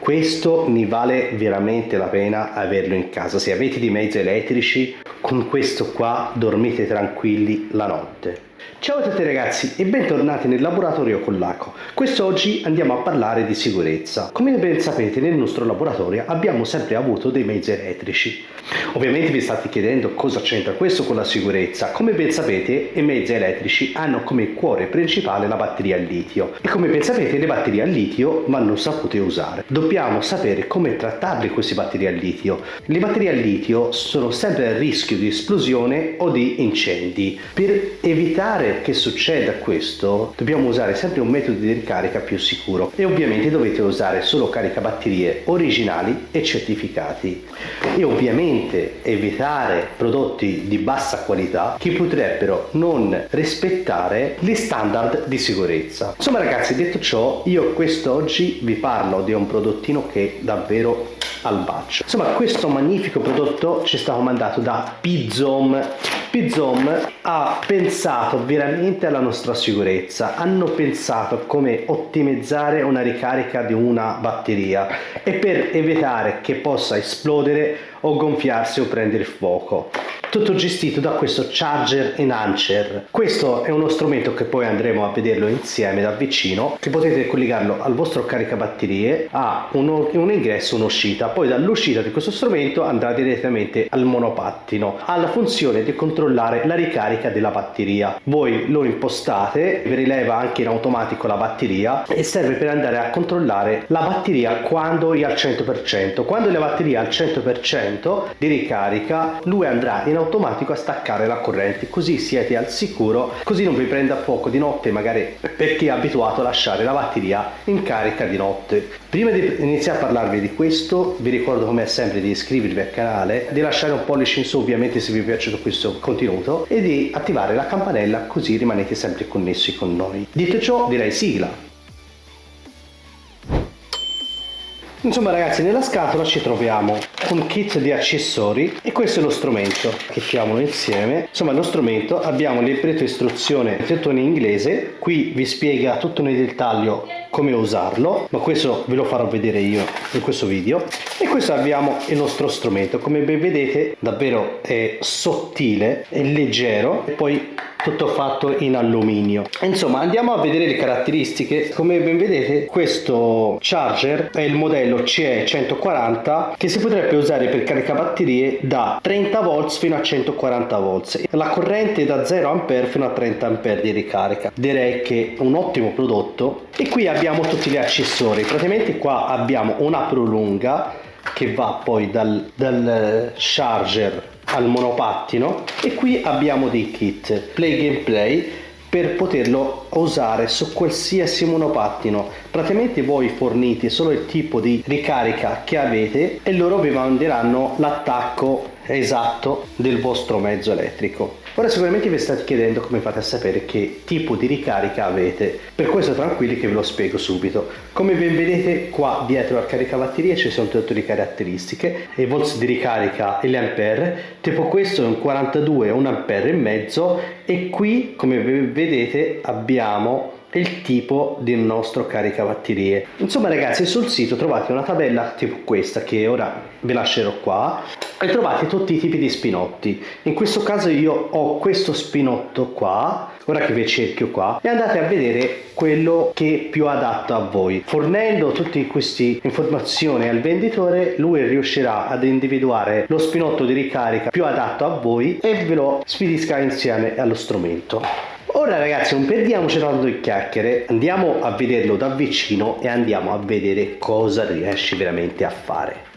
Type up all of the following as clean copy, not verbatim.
Questo ne vale veramente la pena averlo in casa. Se avete dei mezzi elettrici, con questo qua dormite tranquilli la notte. Ciao a tutti ragazzi e bentornati nel laboratorio con l'Aco. Quest'oggi andiamo a parlare di sicurezza. Come ben sapete, nel nostro laboratorio abbiamo sempre avuto dei mezzi elettrici. Ovviamente vi state chiedendo cosa c'entra questo con la sicurezza. Come ben sapete, i mezzi elettrici hanno come cuore principale la batteria al litio. E come ben sapete, le batterie al litio vanno sapute usare. Dobbiamo sapere come trattarle queste batterie al litio. Le batterie al litio sono sempre a rischio di esplosione o di incendi. Per evitare che succeda questo, dobbiamo usare sempre un metodo di ricarica più sicuro e ovviamente dovete usare solo caricabatterie originali e certificati e ovviamente evitare prodotti di bassa qualità che potrebbero non rispettare gli standard di sicurezza. Insomma ragazzi, detto ciò, io quest'oggi vi parlo di un prodottino che è davvero al bacio. Insomma, questo magnifico prodotto ci è stato mandato da Pizom. Pizom ha pensato veramente alla nostra sicurezza, hanno pensato come ottimizzare una ricarica di una batteria e per evitare che possa esplodere o gonfiarsi o prendere fuoco. Tutto gestito da questo Charger Enhancer. Questo è uno strumento che poi andremo a vederlo insieme da vicino, che potete collegarlo al vostro caricabatterie, ha un ingresso e un'uscita, poi dall'uscita di questo strumento andrà direttamente al monopattino, ha la funzione di controllare la ricarica della batteria. Voi lo impostate, vi rileva anche in automatico la batteria e serve per andare a controllare la batteria quando è al 100%. Quando la batteria è al 100% di ricarica, lui andrà in automatico a staccare la corrente, così siete al sicuro, così non vi prenda fuoco di notte, magari perché è abituato a lasciare la batteria in carica di notte. Prima di iniziare a parlarvi di questo, vi ricordo come sempre di iscrivervi al canale, di lasciare un pollice in su ovviamente se vi è piaciuto questo contenuto e di attivare la campanella, così rimanete sempre connessi con noi. Detto ciò, direi sigla. Insomma ragazzi, nella scatola ci troviamo un kit di accessori e questo è lo strumento. Mettiamolo insieme. Insomma, lo strumento, abbiamo il libretto istruzione tutto in inglese, qui vi spiega tutto nel dettaglio come usarlo, ma questo ve lo farò vedere io in questo video. E questo abbiamo il nostro strumento, come ben vedete davvero è sottile, è leggero e poi tutto fatto in alluminio. Insomma, andiamo a vedere le caratteristiche. Come ben vedete, questo charger è il modello CE140 che si potrebbe usare per caricabatterie da 30 volts fino a 140 volts. La corrente da 0 ampere fino a 30 ampere di ricarica. Direi che è un ottimo prodotto. E qui abbiamo tutti gli accessori. Praticamente qua abbiamo una prolunga che va poi dal charger al monopattino e qui abbiamo dei kit plug and play per poterlo usare su qualsiasi monopattino. Praticamente voi fornite solo il tipo di ricarica che avete e loro vi manderanno l'attacco esatto del vostro mezzo elettrico. Ora sicuramente vi state chiedendo come fate a sapere che tipo di ricarica avete, per questo tranquilli che ve lo spiego subito. Come ben vedete qua dietro al caricabatterie ci sono tutte le caratteristiche, i volts di ricarica e gli ampere, tipo questo è un 42, un ampere e mezzo e qui come vedete abbiamo il tipo del nostro caricabatterie. Insomma ragazzi, sul sito trovate una tabella tipo questa che ora vi lascerò qua e trovate tutti i tipi di spinotti. In questo caso io ho questo spinotto qua, ora che vi cerchio qua, e andate a vedere quello che è più adatto a voi. Fornendo tutte queste informazioni al venditore, lui riuscirà ad individuare lo spinotto di ricarica più adatto a voi e ve lo spedisca insieme allo strumento. Ora ragazzi, non perdiamoci tanto di chiacchiere, andiamo a vederlo da vicino e andiamo a vedere cosa riesce veramente a fare.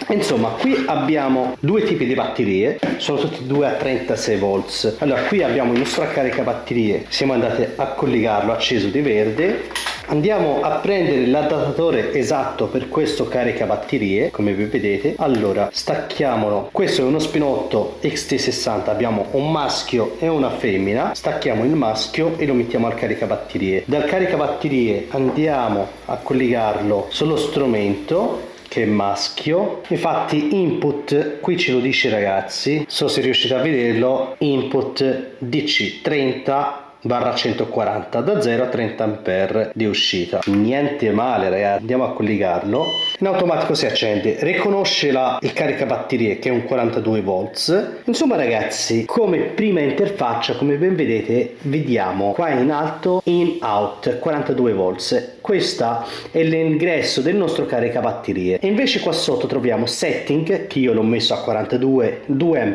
Insomma, qui abbiamo due tipi di batterie, sono tutti e due a 36 volts. Allora, qui abbiamo il nostro caricabatterie, siamo andati a collegarlo acceso di verde. Andiamo a prendere l'adattatore esatto per questo caricabatterie, come vi vedete. Allora, stacchiamolo. Questo è uno spinotto XT60, abbiamo un maschio e una femmina. Stacchiamo il maschio e lo mettiamo al caricabatterie. Dal caricabatterie andiamo a collegarlo sullo strumento che è maschio. Infatti input qui ce lo dice ragazzi, so se riuscite a vederlo, input DC 30 30A/140 da 0 a 30A di uscita. Niente male ragazzi, andiamo a collegarlo. In automatico si accende, riconosce il caricabatterie che è un 42 volts. Insomma ragazzi, come prima interfaccia, come ben vedete, vediamo qua in alto in out 42 volts. Questa è l'ingresso del nostro caricabatterie, e invece qua sotto troviamo setting, che io l'ho messo a 42 2A.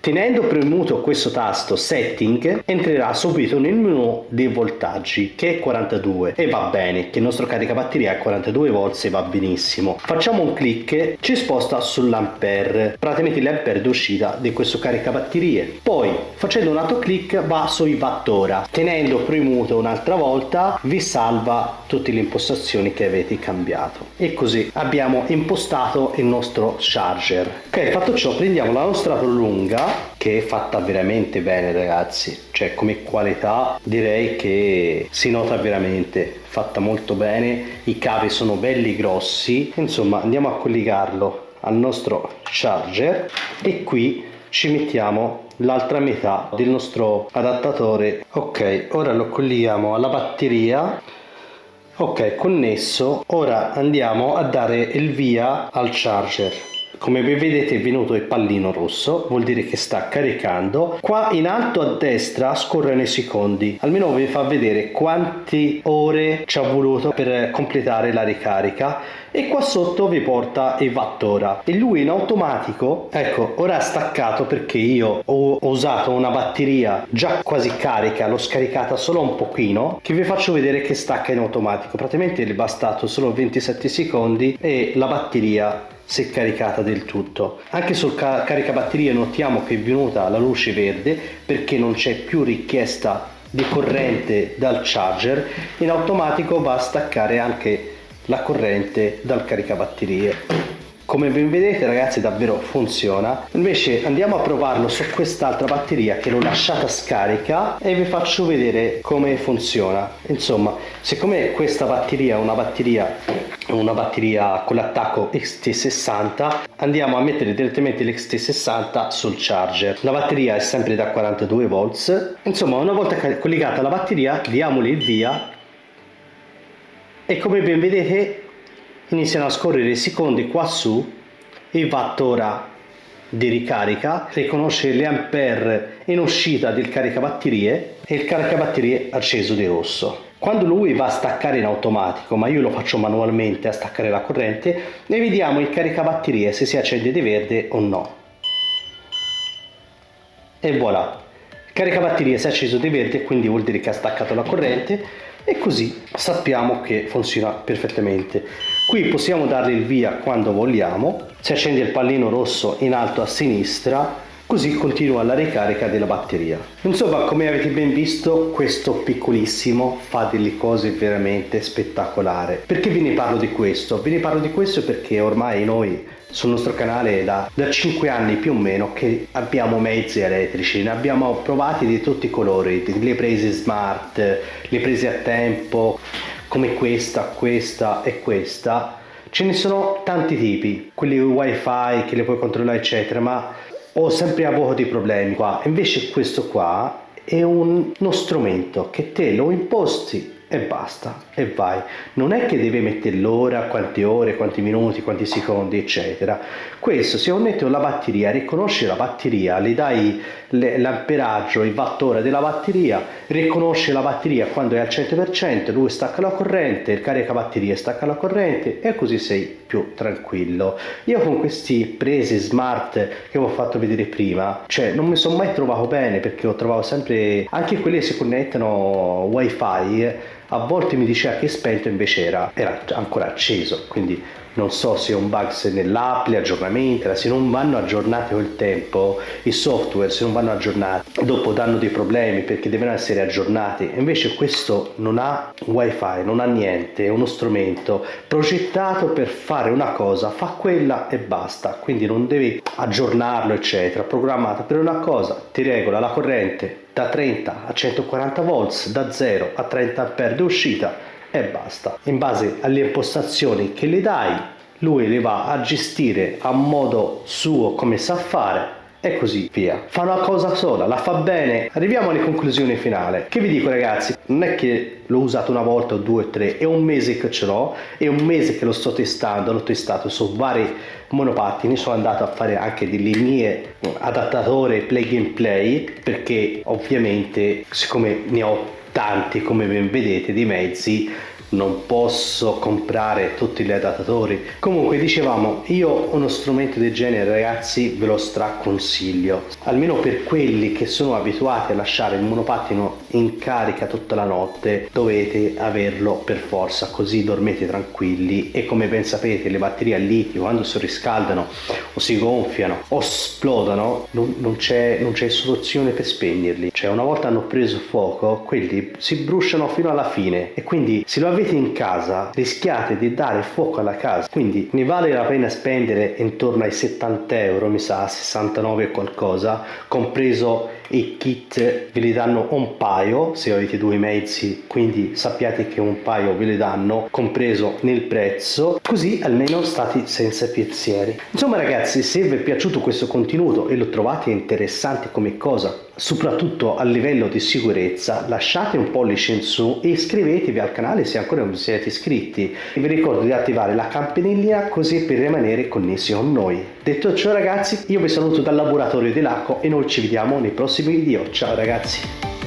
Tenendo premuto questo tasto setting entrerà subito nel menu dei voltaggi, che è 42, e va bene che il nostro caricabatterie è a 42 volts e va benissimo. Facciamo un clic, ci sposta sull'ampere, praticamente l'ampere d'uscita di questo caricabatterie. Poi facendo un altro clic va sui wattora, tenendo premuto un'altra volta vi salva tutte le impostazioni che avete cambiato, e così abbiamo impostato il nostro charger. Ok, fatto ciò prendiamo la nostra prolunga, che è fatta veramente bene ragazzi, cioè come qualità direi che si nota veramente, fatta molto bene, i cavi sono belli grossi. Insomma, andiamo a collegarlo al nostro charger e qui ci mettiamo l'altra metà del nostro adattatore. Ok, ora lo colleghiamo alla batteria. Ok, connesso. Ora andiamo a dare il via al charger. Come vedete è venuto il pallino rosso, vuol dire che sta caricando. Qua in alto a destra scorrono i secondi, almeno vi fa vedere quante ore ci ha voluto per completare la ricarica, e qua sotto vi porta i wattora, e lui in automatico, ecco, ora ha staccato perché io ho usato una batteria già quasi carica, l'ho scaricata solo un pochino, che vi faccio vedere che stacca in automatico. Praticamente è bastato solo 27 secondi e la batteria si è caricata del tutto. Anche sul caricabatterie notiamo che è venuta la luce verde perché non c'è più richiesta di corrente dal charger, in automatico va a staccare anche la corrente dal caricabatterie. Come ben vedete ragazzi davvero funziona. Invece andiamo a provarlo su quest'altra batteria che l'ho lasciata scarica e vi faccio vedere come funziona. Insomma, siccome questa batteria è una batteria con l'attacco XT60, andiamo a mettere direttamente l'XT60 sul charger. La batteria è sempre da 42 volts. Insomma, una volta collegata la batteria diamole il via e come ben vedete iniziano a scorrere i secondi qua su, il wattora di ricarica riconosce le ampere in uscita del caricabatterie e il caricabatterie acceso di rosso. Quando lui va a staccare in automatico, ma io lo faccio manualmente a staccare la corrente, e vediamo il caricabatterie se si accende di verde o no. E voilà, il caricabatterie si è acceso di verde, quindi vuol dire che ha staccato la corrente, e così sappiamo che funziona perfettamente. Qui possiamo dargli il via quando vogliamo, si accende il pallino rosso in alto a sinistra, così continua la ricarica della batteria. Insomma, come avete ben visto, questo piccolissimo fa delle cose veramente spettacolari. Perché ve ne parlo di questo? Ve ne parlo di questo perché ormai noi sul nostro canale da 5 anni più o meno che abbiamo mezzi elettrici, ne abbiamo provati di tutti i colori, le prese smart, le prese a tempo, come questa e questa. Ce ne sono tanti tipi, quelli wifi che le puoi controllare eccetera, ma ho sempre avuto dei problemi qua. Invece questo qua è uno strumento che te lo imposti e basta, e vai. Non è che deve mettere l'ora, quante ore, quanti minuti, quanti secondi eccetera. Questo si connette alla batteria, riconosce la batteria, le dai l'amperaggio, il wattore della batteria, riconosce la batteria quando è al 100%, lui stacca la corrente, il caricabatterie stacca la corrente, e così sei più tranquillo. Io con questi presi smart che vi ho fatto vedere prima, cioè non mi sono mai trovato bene, perché ho trovato sempre, anche quelli che si connettono wifi, a volte mi diceva che è spento, invece era ancora acceso, quindi non so se è un bug, se nell'app, gli aggiornamenti, se non vanno aggiornati col tempo, i software se non vanno aggiornati dopo danno dei problemi perché devono essere aggiornati. Invece questo non ha wifi, non ha niente, è uno strumento progettato per fare una cosa, fa quella e basta, quindi non devi aggiornarlo eccetera, programmato per una cosa, ti regola la corrente da 30 a 140 volts, da 0 a 30 ampere di uscita e basta. In base alle impostazioni che le dai, lui le va a gestire a modo suo come sa fare, e così via. Fa una cosa sola, la fa bene. Arriviamo alle conclusioni finali. Che vi dico ragazzi, non è che l'ho usato una volta o due o tre, è un mese che ce l'ho, è un mese che lo sto testando, l'ho testato su vari monopattini, sono andato a fare anche delle mie adattatore plug and play, perché ovviamente siccome ne ho tanti come ben vedete di mezzi, non posso comprare tutti gli adattatori. Comunque dicevamo, io uno strumento del genere ragazzi ve lo straconsiglio, almeno per quelli che sono abituati a lasciare il monopattino in carica tutta la notte, dovete averlo per forza, così dormite tranquilli. E come ben sapete le batterie a litio quando si riscaldano o si gonfiano o esplodono non c'è soluzione per spegnerli, cioè una volta hanno preso fuoco quelli si bruciano fino alla fine, e quindi se lo avete in casa rischiate di dare fuoco alla casa. Quindi ne vale la pena spendere intorno ai 70 euro, mi sa 69 e qualcosa, compreso i kit, ve li danno un paio se avete due mezzi, quindi sappiate che un paio ve li danno compreso nel prezzo, così almeno state senza pensieri. Insomma ragazzi, se vi è piaciuto questo contenuto e lo trovate interessante come cosa, soprattutto a livello di sicurezza, lasciate un pollice in su e iscrivetevi al canale se ancora non siete iscritti, e vi ricordo di attivare la campanellina così per rimanere connessi con noi. Detto ciò ragazzi, io vi saluto dal laboratorio di Lacco e noi ci vediamo nei prossimi video. Ciao ragazzi!